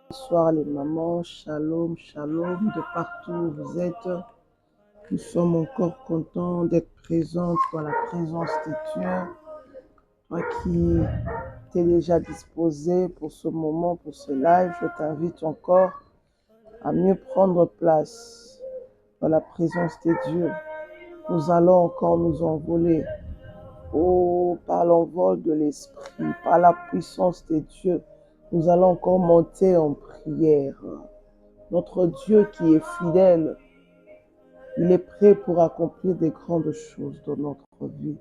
Bonsoir les mamans, shalom, shalom, de partout où vous êtes. Nous sommes encore contents d'être présentes dans la présence de Dieu. Toi qui t'es déjà disposé pour ce moment, pour ce live, je t'invite encore à mieux prendre place dans la présence de Dieu. Nous allons encore nous envoler par l'envol de l'Esprit, par la puissance de Dieu. Nous allons encore monter en prière. Notre Dieu qui est fidèle, il est prêt pour accomplir des grandes choses dans notre vie.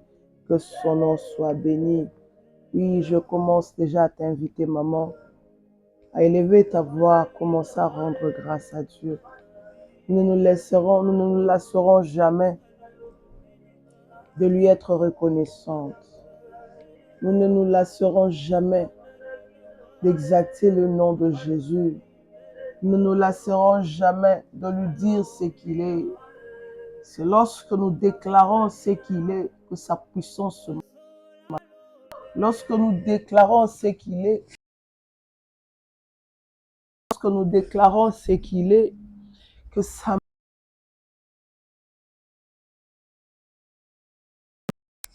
Que son nom soit béni. Oui, je commence déjà à t'inviter, maman, à élever ta voix, à commencer à rendre grâce à Dieu. Nous ne nous lasserons jamais de lui être reconnaissante. Nous ne nous lasserons jamais d'exalter le nom de Jésus. Nous ne nous lasserons jamais de lui dire ce qu'il est. C'est lorsque nous déclarons ce qu'il est que sa puissance se manifeste. Lorsque nous déclarons ce qu'il est, que sa...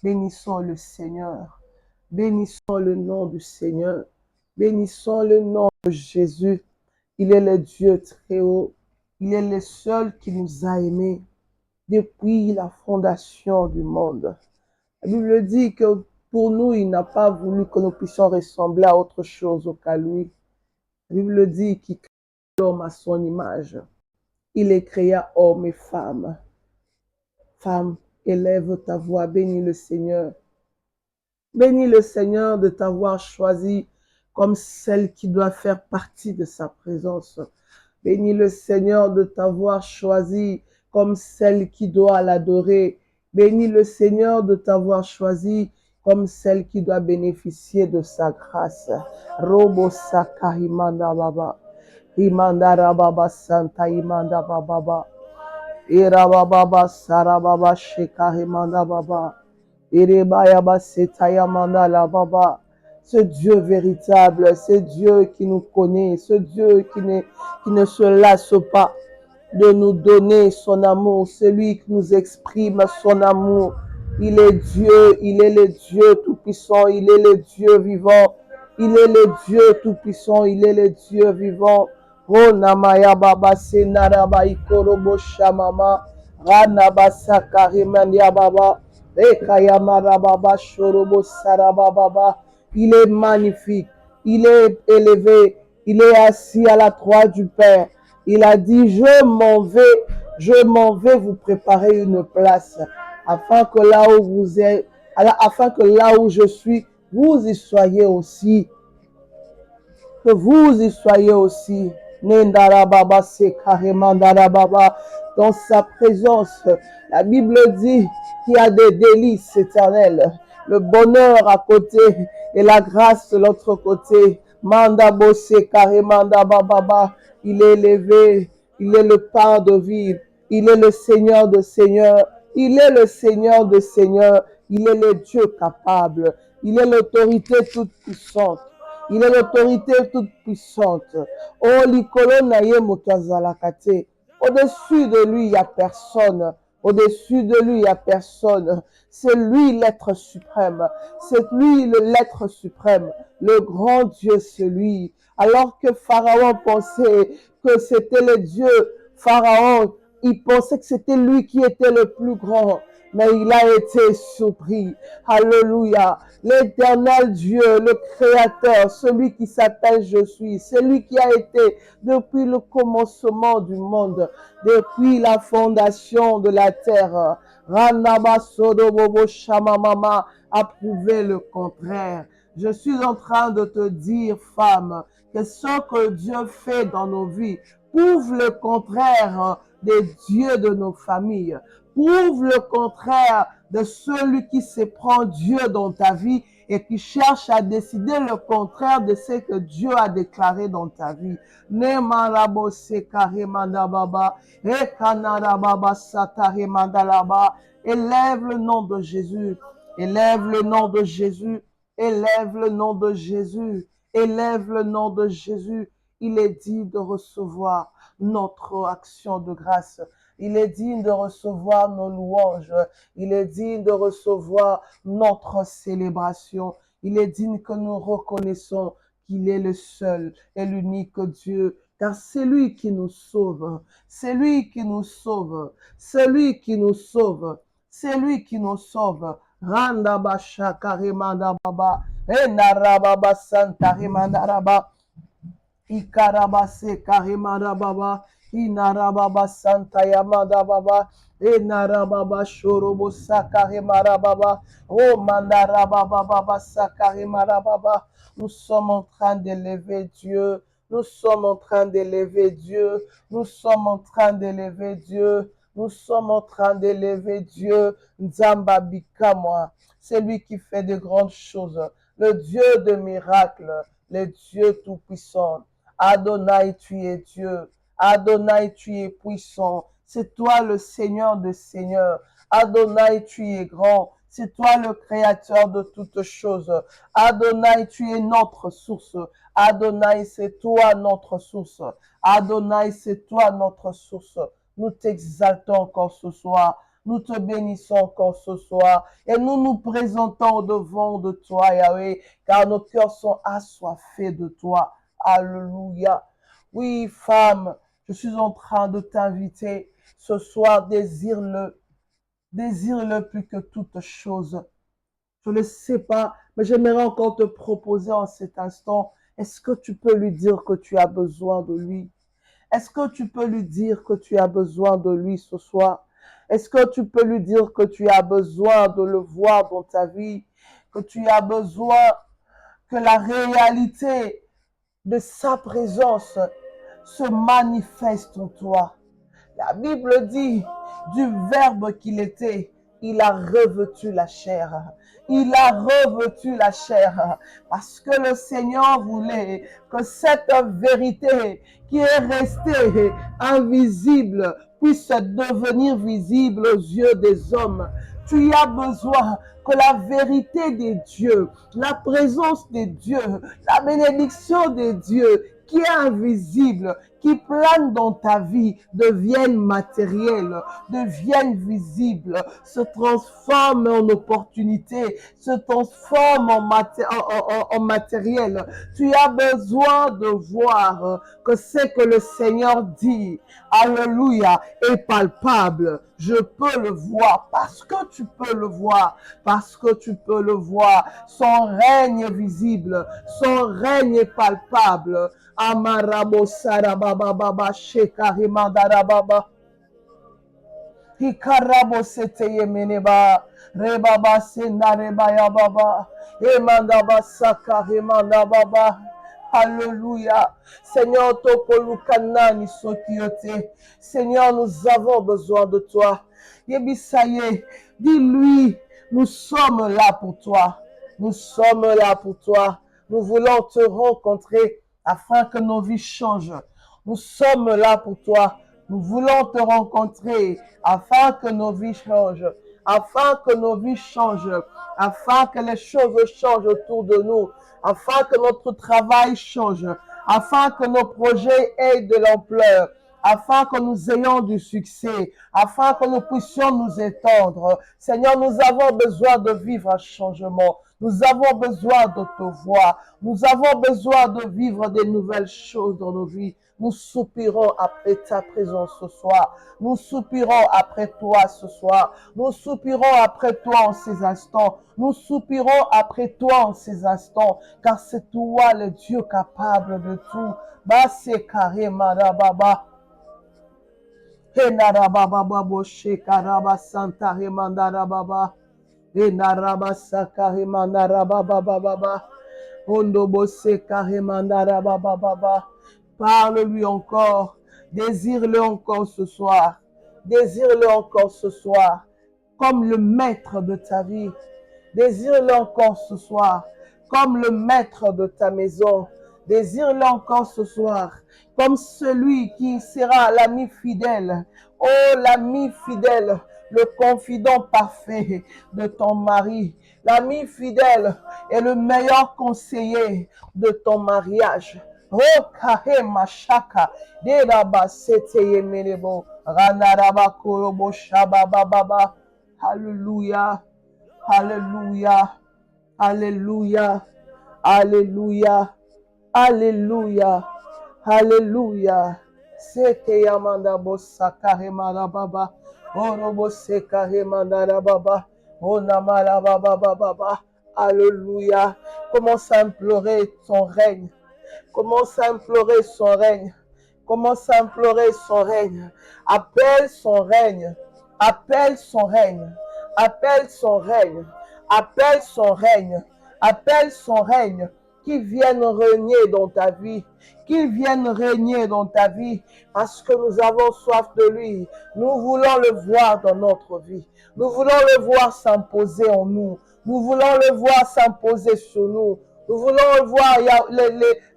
Bénissons le Seigneur. Bénissons le nom du Seigneur. Bénissons le nom de Jésus. Il est le Dieu très haut. Il est le seul qui nous a aimés depuis la fondation du monde. La Bible dit que pour nous, il n'a pas voulu que nous puissions ressembler à autre chose qu'à lui. La Bible dit qu'il créa l'homme à son image. Il les créa hommes et femmes. Femme, élève ta voix, bénis le Seigneur. Bénis le Seigneur de t'avoir choisi comme celle qui doit faire partie de sa présence. Bénis le Seigneur de t'avoir choisi comme celle qui doit l'adorer. Bénis le Seigneur de t'avoir choisi comme celle qui doit bénéficier de sa grâce. Robo saka imanda baba. Imanda rababa santa imanda baba. Ira baba sarababa sheka imanda baba. Irebaya setaya manda la baba. Ce Dieu véritable, ce Dieu qui nous connaît, ce Dieu qui ne se lasse pas de nous donner son amour, celui qui nous exprime son amour. Il est Dieu, il est le Dieu tout-puissant, il est le Dieu vivant, il est le Dieu tout-puissant, il est le Dieu vivant. Oh namaya baba senaraba ikorobo shamama, ranaba sakarimania baba, ekayamara baba shorobo saraba baba. Il est magnifique, il est élevé, il est assis à la droite du Père. Il a dit, je m'en vais vous préparer une place, afin que là où vous êtes, afin que là où je suis, vous y soyez aussi. Que vous y soyez aussi. Dans sa présence, la Bible dit qu'il y a des délices éternelles, le bonheur à côté et la grâce de l'autre côté. Manda bosse manda bababa. Il est élevé, il est le pain de vie, il est le Seigneur de Seigneurs, il est le Seigneur de Seigneurs, il est le Dieu capable, il est l'autorité toute puissante. Il est l'autorité toute puissante. Oh, l'ikolonaye mutazalakate. Au-dessus de lui, il n'y a personne. Au-dessus de lui, il n'y a personne. C'est lui l'être suprême. C'est lui l'être suprême. Le grand Dieu, c'est lui. Alors que Pharaon pensait que c'était le Dieu, Pharaon, il pensait que c'était lui qui était le plus grand. Mais il a été surpris. Alléluia. L'éternel Dieu, le Créateur, celui qui s'appelle Je suis, celui qui a été depuis le commencement du monde, depuis la fondation de la terre. Ranaba Sodobobo Shamamama a prouvé le contraire. Je suis en train de te dire, femme, que ce que Dieu fait dans nos vies prouve le contraire des dieux de nos familles. Prouve le contraire de celui qui se prend Dieu dans ta vie et qui cherchent à décider le contraire de ce que Dieu a déclaré dans ta vie. Nemarabo sekarimanda baba, ekanarababa satarimanda laba. Élève le nom de Jésus. Élève le nom de Jésus. Élève le nom de Jésus. Élève le nom de Jésus. Il est digne de recevoir notre action de grâce. Il est digne de recevoir nos louanges. Il est digne de recevoir notre célébration. Il est digne que nous reconnaissons qu'il est le seul et l'unique Dieu, car c'est lui qui nous sauve. C'est lui qui nous sauve. C'est lui qui nous sauve. C'est lui qui nous sauve. Randa basha karimanda baba. Enarababa santa rimandaraba. Ikarabase karimanda baba. Inarababa santa yamada baba. Enarababa shorobo sakarimara baba. Oh mandarababa baba sakarimara baba. Nous sommes en train d'élever Dieu. Nous sommes en train d'élever Dieu. Nous sommes en train d'élever Dieu. Nous sommes en train d'élever Dieu. Nzamba Bikamwa. C'est lui qui fait de grandes choses. Le Dieu de miracles. Le Dieu tout-puissant. Adonai, tu es Dieu. Adonai, tu es puissant. C'est toi le Seigneur des Seigneurs. Adonai, tu es grand. C'est toi le créateur de toutes choses. Adonai, tu es notre source. Adonai, c'est toi notre source. Adonai, c'est toi notre source. Nous t'exaltons encore ce soir. Nous te bénissons encore ce soir. Et nous nous présentons au devant de toi, Yahweh, car nos cœurs sont assoiffés de toi. Alléluia. Oui, femme, je suis en train de t'inviter. Ce soir, désire-le. Désire-le plus que toute chose. Je ne sais pas, mais j'aimerais encore te proposer en cet instant, est-ce que tu peux lui dire que tu as besoin de lui? Est-ce que tu peux lui dire que tu as besoin de lui ce soir? Est-ce que tu peux lui dire que tu as besoin de le voir dans ta vie? Que tu as besoin que la réalité de sa présence se manifeste en toi? La Bible dit, du Verbe qu'il était, il a revêtu la chair. Il a revêtu la chair parce que le Seigneur voulait que cette vérité qui est restée invisible puisse devenir visible aux yeux des hommes. Tu as besoin que la vérité des dieux, la présence des dieux, la bénédiction des dieux qui est invisible, qui plane dans ta vie, devienne matériel, devienne visible, se transforme en opportunité, se transforme en matériel. Tu as besoin de voir que ce que le Seigneur dit, alléluia, est palpable. Je peux le voir parce que tu peux le voir, parce que tu peux le voir. Son règne est visible, son règne est palpable. Amarabo sarababa baba shekarimandarababa. Hikarabo seteye meneba. Rebaba senareba ya baba. Emandaba sakarimanda baba. Alléluia. Seigneur, topolukanani sokiote. Seigneur, nous avons besoin de toi. Yebisaye, dis-lui, nous sommes là pour toi. Nous sommes là pour toi. Nous voulons te rencontrer afin que nos vies changent. Nous sommes là pour toi. Nous voulons te rencontrer afin que nos vies changent. Afin que nos vies changent. Afin que les choses changent autour de nous. Afin que notre travail change. Afin que nos projets aient de l'ampleur. Afin que nous ayons du succès, afin que nous puissions nous étendre. Seigneur, nous avons besoin de vivre un changement. Nous avons besoin de te voir. Nous avons besoin de vivre des nouvelles choses dans nos vies. Nous soupirons après ta présence ce soir. Nous soupirons après toi ce soir. Nous soupirons après toi en ces instants. Nous soupirons après toi en ces instants. Car c'est toi le Dieu capable de tout. Basse carré marababa. Enarababa boshe karaba santa remandarababa. Enaraba sakaremandarababa baba. Ondo bose karemandarababa baba. Parle-lui encore. Désire-le encore ce soir. Désire-le encore ce soir. Comme le maître de ta vie. Désire-le encore ce soir, comme le maître de ta maison. Désire-le encore ce soir, comme celui qui sera l'ami fidèle. Oh, l'ami fidèle, le confident parfait de ton mari. L'ami fidèle est le meilleur conseiller de ton mariage. Oh, kahema shaka, deraba seteye menebo, ranaraba korobo shabababa. Alléluia, alléluia, alléluia, alléluia, alléluia, alléluia. Seke yamanda bosa kahema baba, orobo seka hemanda baba, onamara baba baba. Alléluia. Commence à implorer son règne. Commence à implorer son règne. Commence à implorer son règne. Appelle son règne. Appelle son règne. Appelle son règne. Appelle son règne. Appelle son règne. Qu'il vienne régner dans ta vie. Qu'il vienne régner dans ta vie. Parce que nous avons soif de lui. Nous voulons le voir dans notre vie. Nous voulons le voir s'imposer en nous. Nous voulons le voir s'imposer sur nous. Nous voulons le voir, il y a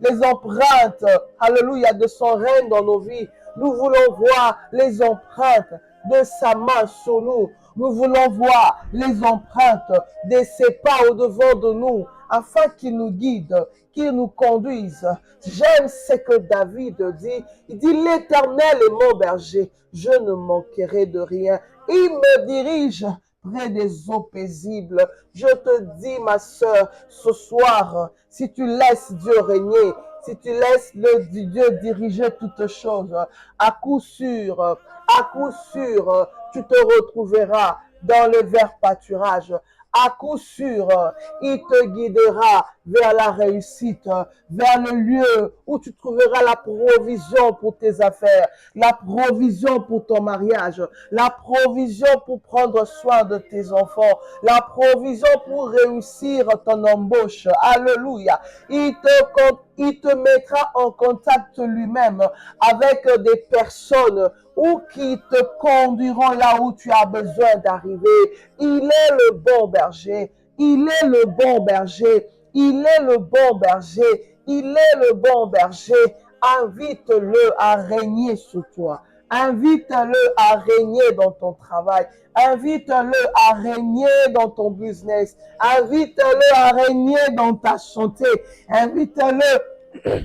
les empreintes, alléluia, de son règne dans nos vies. Nous voulons voir les empreintes de sa main sur nous. Nous voulons voir les empreintes de ses pas au-devant de nous, afin qu'il nous guide, qu'il nous conduise. J'aime ce que David dit. Il dit, l'Éternel est mon berger, je ne manquerai de rien. Il me dirige près des eaux paisibles. Je te dis, ma sœur, ce soir, si tu laisses Dieu régner, si tu laisses le Dieu diriger toutes choses, à coup sûr, tu te retrouveras dans le vert pâturage. À coup sûr, il te guidera vers la réussite, vers le lieu où tu trouveras la provision pour tes affaires, la provision pour ton mariage, la provision pour prendre soin de tes enfants, la provision pour réussir ton embauche. Alléluia. Il te mettra en contact lui-même avec des personnes ou qui te conduiront là où tu as besoin d'arriver. Il est le bon berger. Il est le bon berger. Il est le bon berger. Il est le bon berger. Invite-le à régner sur toi. Invite-le à régner dans ton travail. Invite-le à régner dans ton business. Invite-le à régner dans ta santé. Invite-le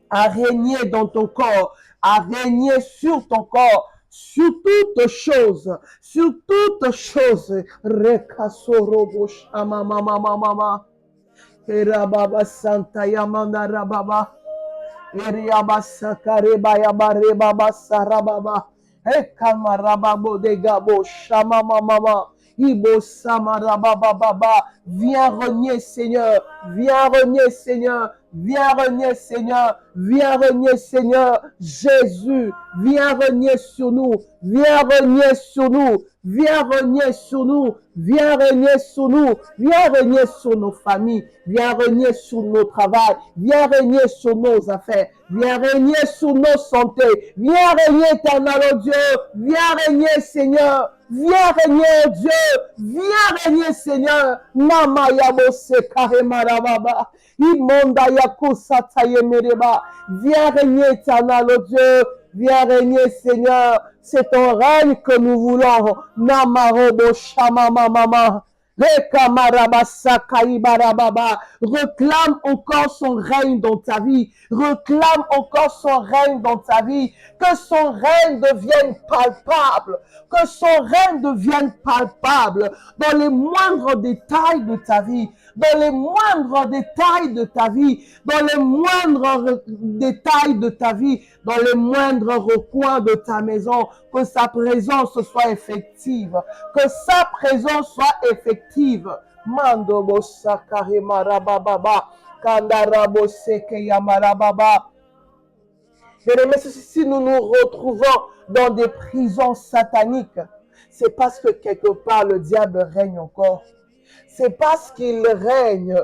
à régner dans ton corps, à régner sur ton corps, sur toutes choses, sur toutes choses. Rekasorobo shama mama mama, erababa santa yamanda rababa, eriaba sakare bayaba rebaba sarababa, ekamarababo degabo shama mama. Ibo samarababa baba, viens régner Seigneur, viens régner Seigneur, viens régner Seigneur, viens régner Seigneur, Jésus, viens régner sur nous, viens régner sur nous, viens régner sur nous, viens régner sur nous, viens régner sur nos familles, viens régner sur nos travails, viens régner sur nos affaires, viens régner sur nos santé, viens régner éternel Dieu, viens régner Seigneur. Viens régner Dieu, viens régner Seigneur. Mama yabose karemara baba, imonda yakusa tayemereba. Viens régner éternel Dieu, viens régner Seigneur. C'est ton règne que nous voulons. Namarobo shama mama. Réclame encore son règne dans ta vie. Réclame encore son règne dans ta vie. Que son règne devienne palpable. Que son règne devienne palpable dans les moindres détails de ta vie. Dans les moindres détails de ta vie. Dans les moindres détails de ta vie. Dans les moindres recoins de ta maison. Que sa présence soit effective. Que sa présence soit effective. Mando bossa karemara baba. Kandarabo seke yamara baba. Bien-aimés, si nous nous retrouvons dans des prisons sataniques, c'est parce que quelque part le diable règne encore. C'est parce qu'il règne.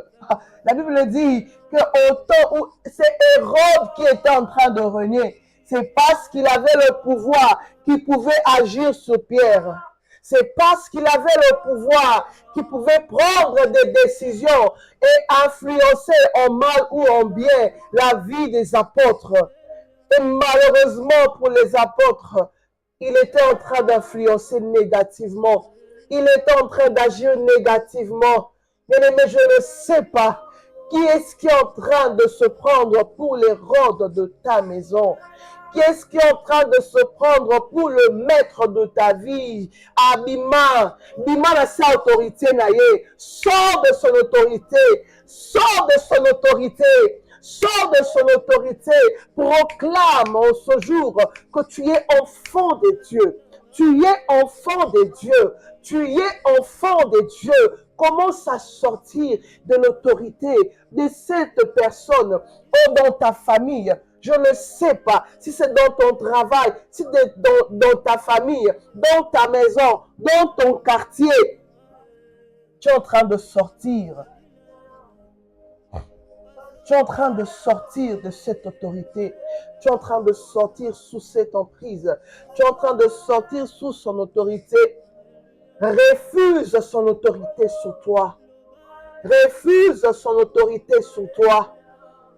La Bible dit que au temps où c'est Hérode qui était en train de régner, c'est parce qu'il avait le pouvoir, qu'il pouvait agir sur Pierre. C'est parce qu'il avait le pouvoir qu'il pouvait prendre des décisions et influencer en mal ou en bien la vie des apôtres. Et malheureusement pour les apôtres, il était en train d'influencer négativement. Il était en train d'agir négativement. Bien-aimé, je ne sais pas qui est-ce qui est en train de se prendre pour les rodes de ta maison. Qui est-ce qui est en train de se prendre pour le maître de ta vie? Abima, Bima na sa autorité naïe. Sors de son autorité. Sors de son autorité. Sors de son autorité. Proclame en ce jour que tu es enfant de Dieu. Tu es enfant de Dieu. Tu es enfant de Dieu. Commence à sortir de l'autorité de cette personne ou dans ta famille. Je ne sais pas si c'est dans ton travail, si c'est dans ta famille, dans ta maison, dans ton quartier. Tu es en train de sortir. Tu es en train de sortir de cette autorité. Tu es en train de sortir sous cette emprise. Tu es en train de sortir sous son autorité. Refuse son autorité sur toi. Refuse son autorité sur toi.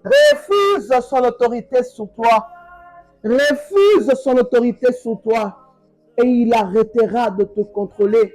Refuse son autorité sur toi. Refuse son autorité sur toi. Et il arrêtera de te contrôler.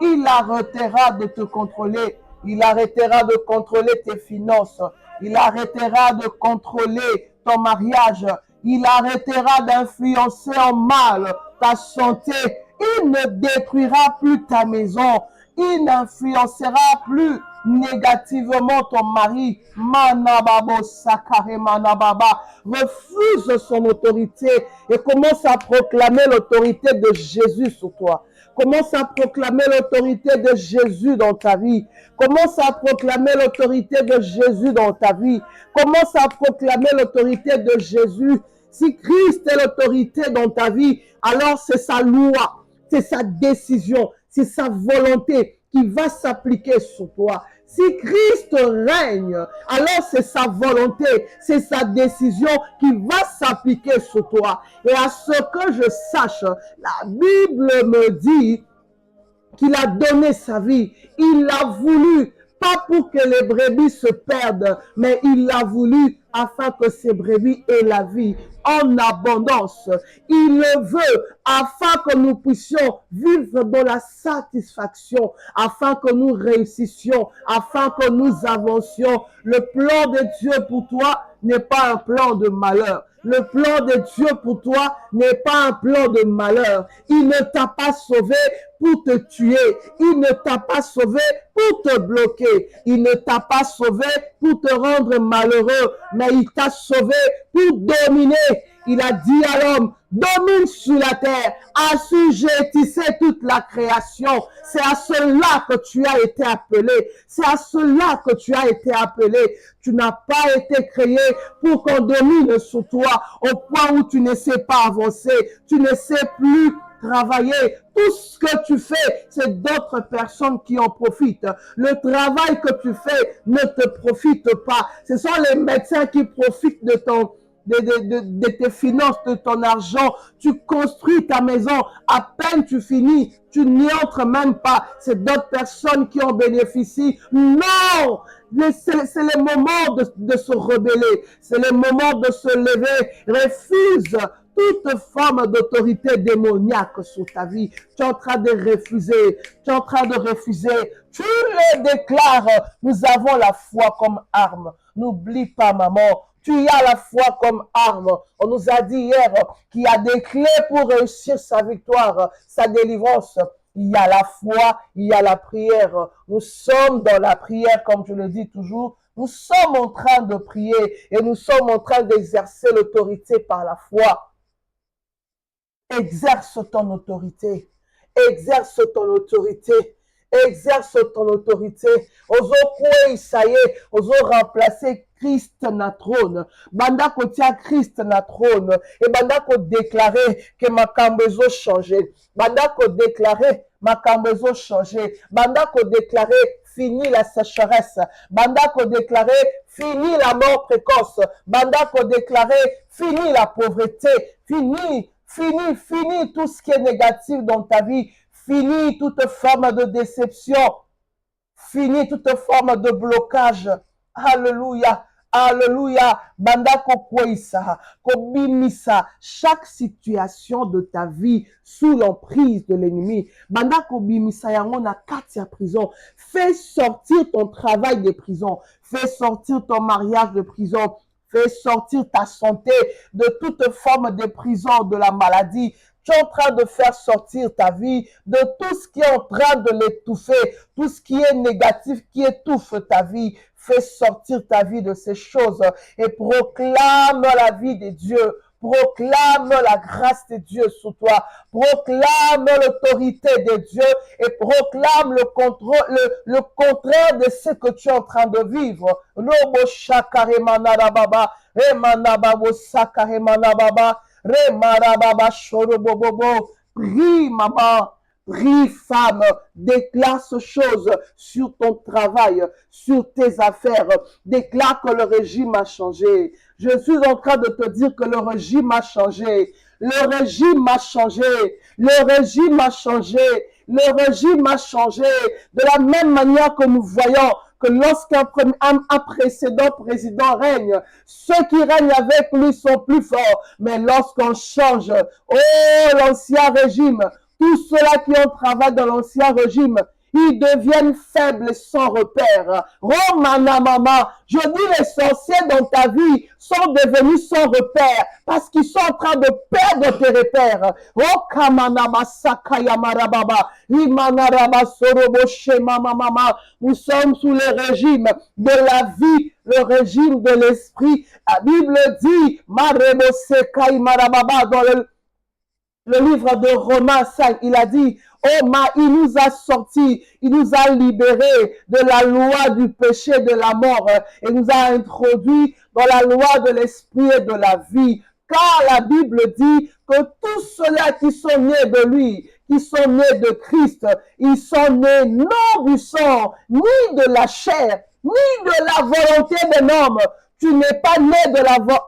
Il arrêtera de te contrôler. Il arrêtera de contrôler tes finances. Il arrêtera de contrôler ton mariage. Il arrêtera d'influencer en mal ta santé. Il ne détruira plus ta maison. Il n'influencera plus négativement ton mari. Manababo Sakare Manababa. Refuse son autorité et commence à proclamer l'autorité de Jésus sur toi. Commence à proclamer l'autorité de Jésus dans ta vie. Commence à proclamer l'autorité de Jésus dans ta vie. Commence à proclamer l'autorité de Jésus. Si Christ est l'autorité dans ta vie, alors c'est sa loi, c'est sa décision, c'est sa volonté qui va s'appliquer sur toi. Si Christ règne, alors c'est sa volonté, c'est sa décision qui va s'appliquer sur toi. Et à ce que je sache, la Bible me dit qu'il a donné sa vie. Il l'a voulu, pas pour que les brebis se perdent, mais il l'a voulu afin que ces brebis aient la vie en abondance. Il le veut afin que nous puissions vivre dans la satisfaction, afin que nous réussissions, afin que nous avancions. Le plan de Dieu pour toi n'est pas un plan de malheur. Le plan de Dieu pour toi n'est pas un plan de malheur. Il ne t'a pas sauvé pour te tuer. Il ne t'a pas sauvé pour te bloquer. Il ne t'a pas sauvé pour te rendre malheureux, mais il t'a sauvé pour dominer. Il a dit à l'homme, domine sur la terre, assujettissez toute la création. C'est à cela que tu as été appelé. C'est à cela que tu as été appelé. Tu n'as pas été créé pour qu'on domine sur toi au point où tu ne sais pas avancer. Tu ne sais plus travailler. Tout ce que tu fais, c'est d'autres personnes qui en profitent. Le travail que tu fais ne te profite pas. Ce sont les médecins qui profitent de tes finances, de ton argent. Tu construis ta maison, à peine tu finis, tu n'y entres même pas. C'est d'autres personnes qui en bénéficient. Non! C'est le moment de se rebeller. C'est le moment de se lever. Refuse toute forme d'autorité démoniaque sur ta vie. Tu es en train de refuser. Tu es en train de refuser. Tu le déclares. Nous avons la foi comme arme. N'oublie pas, maman. Tu as la foi comme arme. On nous a dit hier qu'il y a des clés pour réussir sa victoire, sa délivrance. Il y a la foi, il y a la prière. Nous sommes dans la prière, comme je le dis toujours. Nous sommes en train de prier et nous sommes en train d'exercer l'autorité par la foi. Exerce ton autorité. Exerce ton autorité. Exerce ton autorité. Ozo kwe isaye, ozo remplacer Christ na trône. Banda ko tia Christ na trône. Et banda ko déclarer que makambo ezo changer. Banda ko déclarer makambo ezo changer. Banda ko déclarer fini la sécheresse. Banda ko déclarer fini la mort précoce. Banda ko déclarer fini la pauvreté. Fini tout ce qui est négatif dans ta vie. Finis toute forme de déception. Finis toute forme de blocage. Alléluia. Alléluia. Bandako kweisa, kobimisa chaque situation de ta vie sous l'emprise de l'ennemi. Bandako bimisa yango na kati ya prison. Fais sortir ton travail de prison. Fais sortir ton mariage de prison. Fais sortir ta santé de toute forme de prison, de la maladie. Tu es en train de faire sortir ta vie de tout ce qui est en train de l'étouffer, tout ce qui est négatif qui étouffe ta vie. Fais sortir ta vie de ces choses et proclame la vie de Dieu. Proclame la grâce de Dieu sur toi. Proclame l'autorité de Dieu et proclame le contraire de ce que tu es en train de vivre. Lobo shakare manarababa, emanababo sakare manababa, remarababa shorobobobo. Prie, maman. Prie, femme, déclare ce chose sur ton travail, sur tes affaires. Déclare que le régime a changé. Je suis en train de te dire que le régime a changé. Le régime a changé. Le régime a changé. Le régime a changé. De la même manière que nous voyons que lorsqu'un précédent président règne, ceux qui règnent avec lui sont plus forts. Mais lorsqu'on change, oh, l'ancien régime, tous ceux-là qui ont travaillé dans l'ancien régime, ils deviennent faibles sans repère. Oh, mama, je dis l'essentiel dans ta vie sont devenus sans repère parce qu'ils sont en train de perdre tes repères. Oh, kamanama sakaya marababa, imanaraba sorobo shema mama. Nous sommes sous le régime de la vie, le régime de l'esprit. La Bible dit, marebo sekai marababa dans le livre de Romains 5, il a dit, oh, il nous a sortis, il nous a libérés de la loi du péché de la mort et nous a introduits dans la loi de l'esprit et de la vie. Car la Bible dit que tous ceux-là qui sont nés de lui, qui sont nés de Christ, ils sont nés non du sang, ni de la chair, ni de la volonté d'un homme. Tu n'es pas né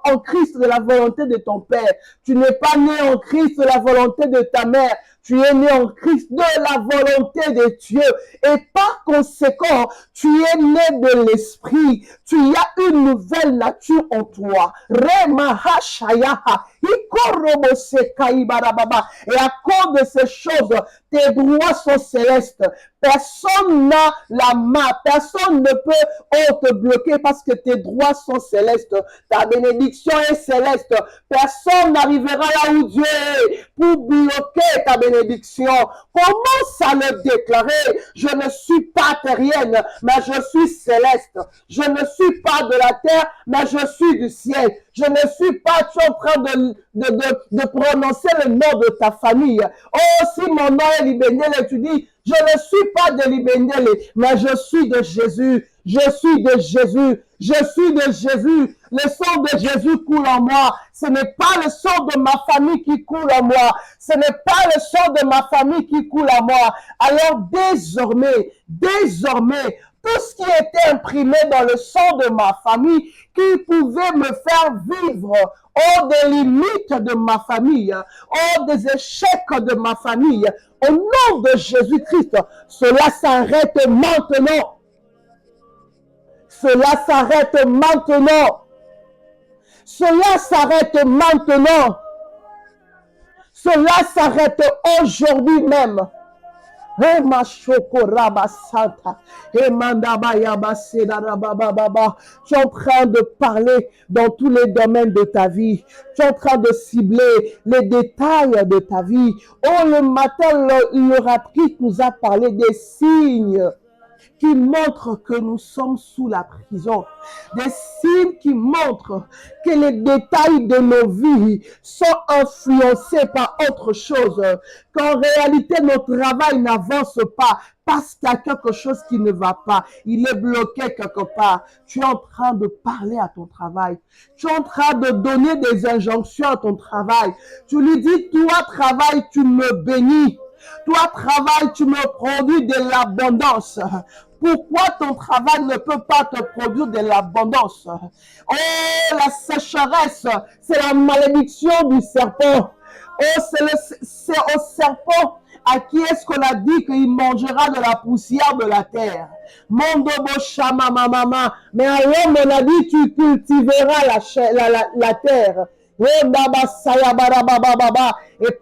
en Christ de la volonté de ton père. Tu n'es pas né en Christ de la volonté de ta mère. Tu es né en Christ de la volonté de Dieu. Et par conséquent, tu es né de l'esprit. Tu as une nouvelle nature en toi. Et à cause de ces choses, tes droits sont célestes. Personne n'a la main. Personne ne peut te bloquer parce que tes droits sont célestes. Ta bénédiction est céleste. Personne n'arrivera là où Dieu est pour bloquer ta bénédiction. Commence à le déclarer. Je ne suis pas terrienne, mais je suis céleste. Je ne suis pas de la terre, mais je suis du ciel. Je ne suis pas, tu es en train de prononcer le nom de ta famille. Oh, si mon nom est Libéniel, tu dis, je ne suis pas de Libéniel, mais je suis de Jésus. Je suis de Jésus. Je suis de Jésus. Le sang de Jésus coule en moi. Ce n'est pas le sang de ma famille qui coule en moi. Ce n'est pas le sang de ma famille qui coule en moi. Alors désormais, tout ce qui était imprimé dans le sang de ma famille, qui pouvait me faire vivre hors des limites de ma famille, hors des échecs de ma famille, au nom de Jésus-Christ, cela s'arrête maintenant. Cela s'arrête maintenant. Cela s'arrête maintenant. Cela s'arrête aujourd'hui même. Tu es en train de parler dans tous les domaines de ta vie. Tu es en train de cibler les détails de ta vie. Oh, le matin, l'oratrice nous a parlé des signes qui montrent que nous sommes sous la prison. Des signes qui montrent que les détails de nos vies sont influencés par autre chose. Qu'en réalité, notre travail n'avance pas parce qu'il y a quelque chose qui ne va pas. Il est bloqué quelque part. Tu es en train de parler à ton travail. Tu es en train de donner des injonctions à ton travail. Tu lui dis, toi, travail, tu me bénis. Toi, travail, tu me produis de l'abondance. Pourquoi ton travail ne peut pas te produire de l'abondance? Oh, la sécheresse, c'est la malédiction du serpent. Oh, c'est au serpent à qui est-ce qu'on a dit qu'il mangera de la poussière de la terre. Mondobo shama mama. Mais à l'homme, on a dit tu cultiveras la terre. Et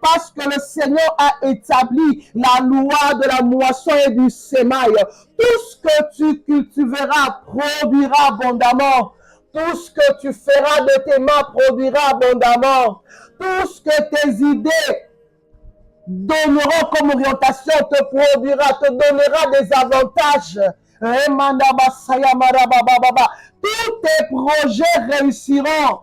parce que le Seigneur a établi la loi de la moisson et du sémail, tout ce que tu cultiveras produira abondamment. Tout ce que tu feras de tes mains produira abondamment. Tout ce que tes idées donneront comme orientation te produira, te donnera des avantages. Tous tes projets réussiront.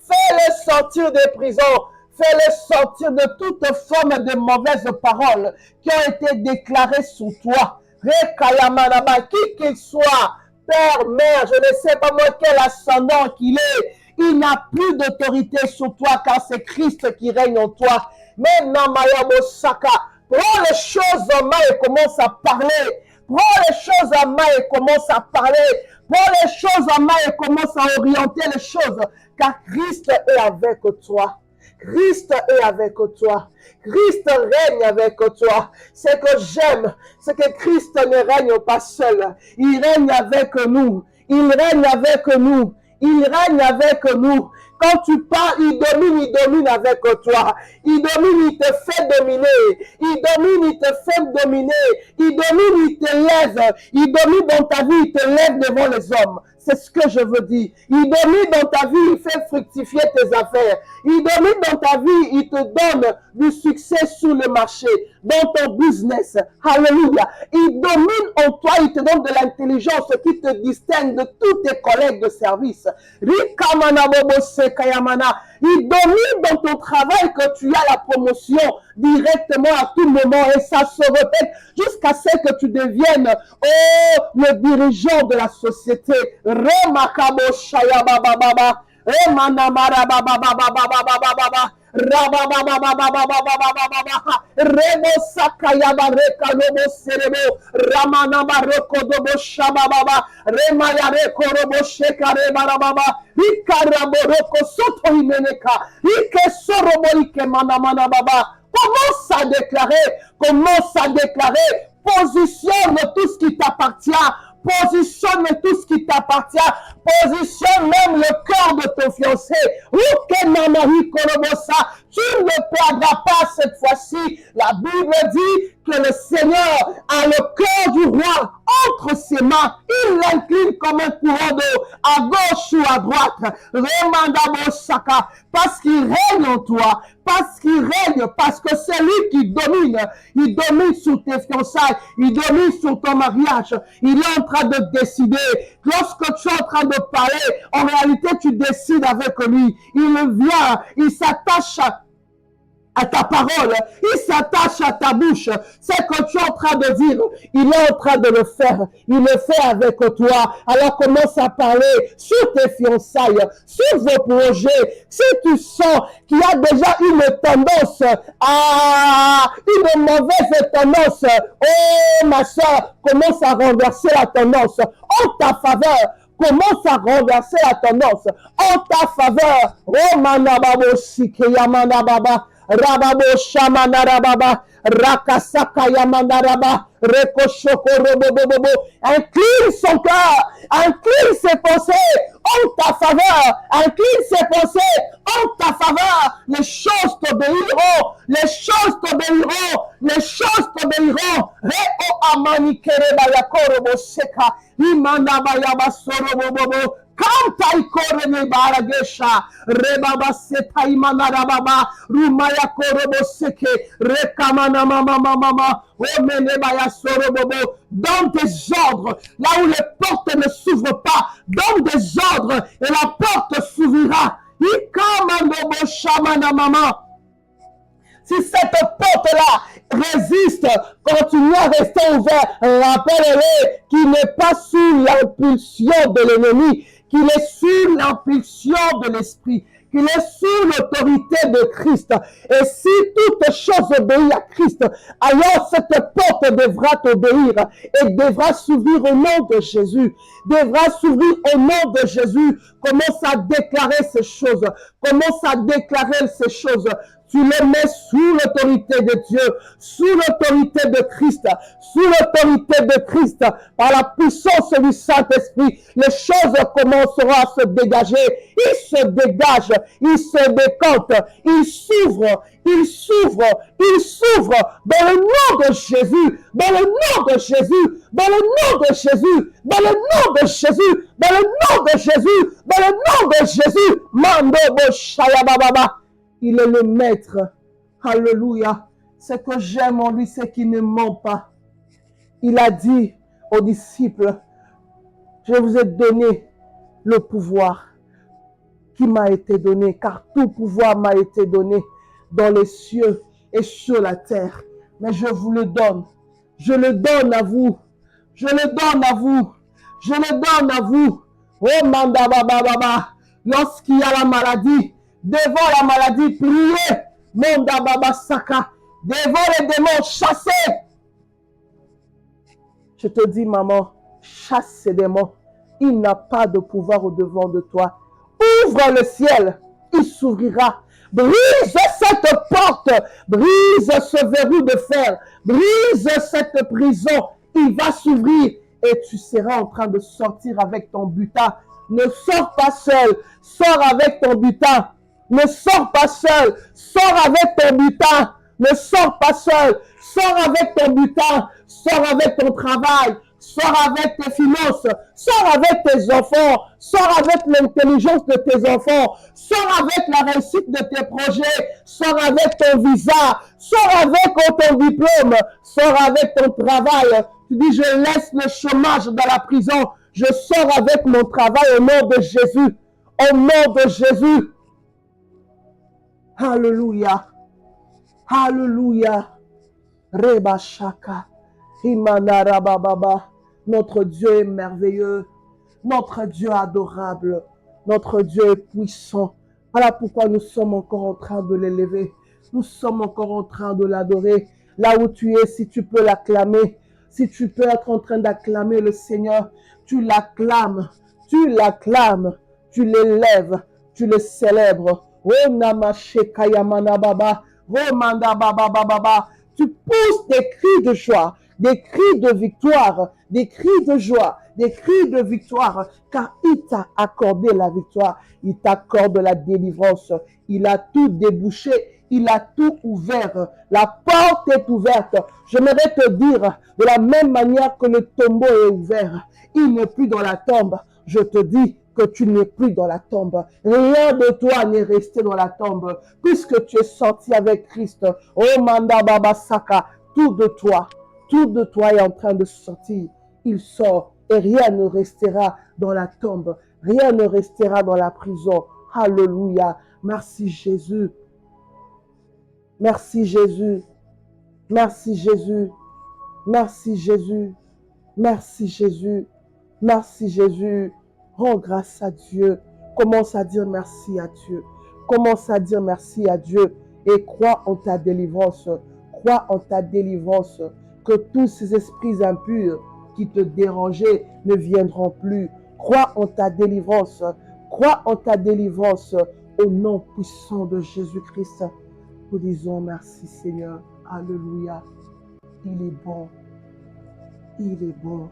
Fais-les sortir des prisons. Fais-les sortir de toute forme de mauvaises paroles qui ont été déclarées sur toi. Qui qu'il soit, père, mère, je ne sais pas moi quel ascendant qu'il est, il n'a plus d'autorité sur toi car c'est Christ qui règne en toi. Maintenant, Mayabo Saka, prends les choses en main et commence à parler. Prends les choses en main et commence à parler. Prends les choses en main et commence à orienter les choses. Car Christ est avec toi. Christ est avec toi. Christ règne avec toi. Ce que j'aime, c'est que Christ ne règne pas seul. Il règne avec nous. Il règne avec nous. Il règne avec nous. Quand tu parles, il domine avec toi. Il domine, il te fait dominer. Il domine, il te fait dominer. Il domine, il te lève. Il domine dans ta vie, il te lève devant les hommes. C'est ce que je veux dire. Il domine dans ta vie, il fait fructifier tes affaires. Il domine dans ta vie, il te donne du succès sur le marché, dans ton business. Alléluia. Il domine en toi, il te donne de l'intelligence qui te distingue de tous tes collègues de service. Il domine dans ton travail que tu as la promotion directement à tout moment et ça se répète jusqu'à ce que tu deviennes le dirigeant de la société. Remakabo shaya baba baba. Remanamara baba baba baba baba baba. Rebo sakayaba rekanobo serebo ramanaba rekodobo shababa remaya rekorobo shekare barababa ikarabo roko soto imeneka ike sorobo ike manamana baba. Commence à déclarer, positionne tout ce qui t'appartient. Positionne tout ce qui t'appartient. Positionne même le cœur de ton fiancé. Tu ne perdras pas cette fois-ci. La Bible dit que le Seigneur a le cœur du roi entre ses mains. Il l'incline comme un courant d'eau, à gauche ou à droite. Parce qu'il règne en toi. Parce qu'il règne, parce que c'est lui qui domine. Il domine sur tes fiançailles. Il domine sur ton mariage. Il est en train de décider. Lorsque tu es en train de parler, en réalité, tu décides avec lui. Il vient, il s'attache à ta parole, il s'attache à ta bouche. C'est que tu es en train de dire, il est en train de le faire. Il le fait avec toi. Alors commence à parler sur tes fiançailles, sur vos projets. Si tu sens qu'il y a déjà une tendance une mauvaise tendance, oh ma soeur, commence à renverser la tendance en ta faveur. Commence à renverser la tendance en ta faveur. Oh manababo sikeyamanababa. Rababo shamana rababa, rakasaka yamana raba, rekoshoko robobobobo. Incline son cœur, incline ses pensées en ta faveur, incline ses pensées en ta faveur. Les choses t'obéiront, les choses t'obéiront, les choses t'obéiront. Reo amani kereba yakorobo seka, imana bayaba sorobobobo. Kantai korene baragesha rebaba setai manarababa rumaya korobo seke rekamana mama omene baya sorobobo. Donne des ordres là où les portes ne s'ouvrent pas. Donne des ordres et la porte s'ouvrira. Ikamanobo shamana mama. Si cette porte-là résiste, continue à rester ouverte. Rappelle-le qu'il n'est pas sous l'impulsion de l'ennemi, qu'il est sous l'impulsion de l'esprit, qu'il est sous l'autorité de Christ. Et si toute chose obéit à Christ, alors cette porte devra t'obéir et devra s'ouvrir au nom de Jésus. Devra s'ouvrir au nom de Jésus. Commence à déclarer ces choses. Commence à déclarer ces choses. Tu les mets sous l'autorité de Dieu, sous l'autorité de Christ, sous l'autorité de Christ, par la puissance du Saint-Esprit. Les choses commenceront à se dégager. Ils se dégagent, ils se décantent, ils s'ouvrent, ils s'ouvrent, ils s'ouvrent dans le nom de Jésus, dans le nom de Jésus, dans le nom de Jésus, dans le nom de Jésus, dans le nom de Jésus, dans le nom de Jésus. Mando bo shaya baba. Il est le maître. Alléluia. Ce que j'aime en lui, c'est qu'il ne ment pas. Il a dit aux disciples, je vous ai donné le pouvoir qui m'a été donné, car tout pouvoir m'a été donné dans les cieux et sur la terre. Mais je vous le donne. Je le donne à vous. Je le donne à vous. Je le donne à vous. Oh manda baba baba. Lorsqu'il y a la maladie, devant la maladie, priez. Manda baba saka. Devant les démons, chassez. Je te dis, maman, chasse ces démons. Il n'a pas de pouvoir au-devant de toi. Ouvre le ciel, il s'ouvrira. Brise cette porte, brise ce verrou de fer, brise cette prison. Il va s'ouvrir et tu seras en train de sortir avec ton butin. Ne sors pas seul, sors avec ton butin. Ne sors pas seul, sors avec ton butin. Ne sors pas seul, sors avec ton butin, sors avec ton travail, sors avec tes finances, sors avec tes enfants, sors avec l'intelligence de tes enfants, sors avec la réussite de tes projets, sors avec ton visa, sors avec ton diplôme, sors avec ton travail. Tu dis, je laisse le chômage dans la prison, je sors avec mon travail au nom de Jésus, au nom de Jésus. Alléluia. Alléluia. Reba Shaka. Himanara Baba. Notre Dieu est merveilleux. Notre Dieu adorable. Notre Dieu est puissant. Voilà pourquoi nous sommes encore en train de l'élever. Nous sommes encore en train de l'adorer. Là où tu es, si tu peux l'acclamer, si tu peux être en train d'acclamer le Seigneur, tu l'acclames, tu l'acclames, tu l'élèves, tu le célèbres. Oh Namashekayamana Baba, oh Manda Baba Baba. Tu pousses des cris de joie, des cris de victoire, des cris de joie, des cris de victoire, car il t'a accordé la victoire, il t'accorde la délivrance, il a tout débouché, il a tout ouvert, la porte est ouverte. J'aimerais te dire, de la même manière que le tombeau est ouvert, il n'est plus dans la tombe, je te dis, que tu n'es plus dans la tombe. Rien de toi n'est resté dans la tombe, puisque tu es sorti avec Christ. Oh Manda Baba Saka, tout de toi est en train de sortir. Il sort et rien ne restera dans la tombe. Rien ne restera dans la prison. Alléluia. Merci Jésus. Merci Jésus. Merci Jésus. Merci Jésus. Merci Jésus. Merci Jésus. Rends grâce à Dieu. Commence à dire merci à Dieu. Commence à dire merci à Dieu et crois en ta délivrance. Crois en ta délivrance. Que tous ces esprits impurs qui te dérangeaient ne viendront plus. Crois en ta délivrance. Crois en ta délivrance au nom puissant de Jésus-Christ. Nous disons merci Seigneur. Alléluia. Il est bon. Il est bon.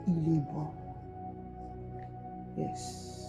Il est bon. Yes.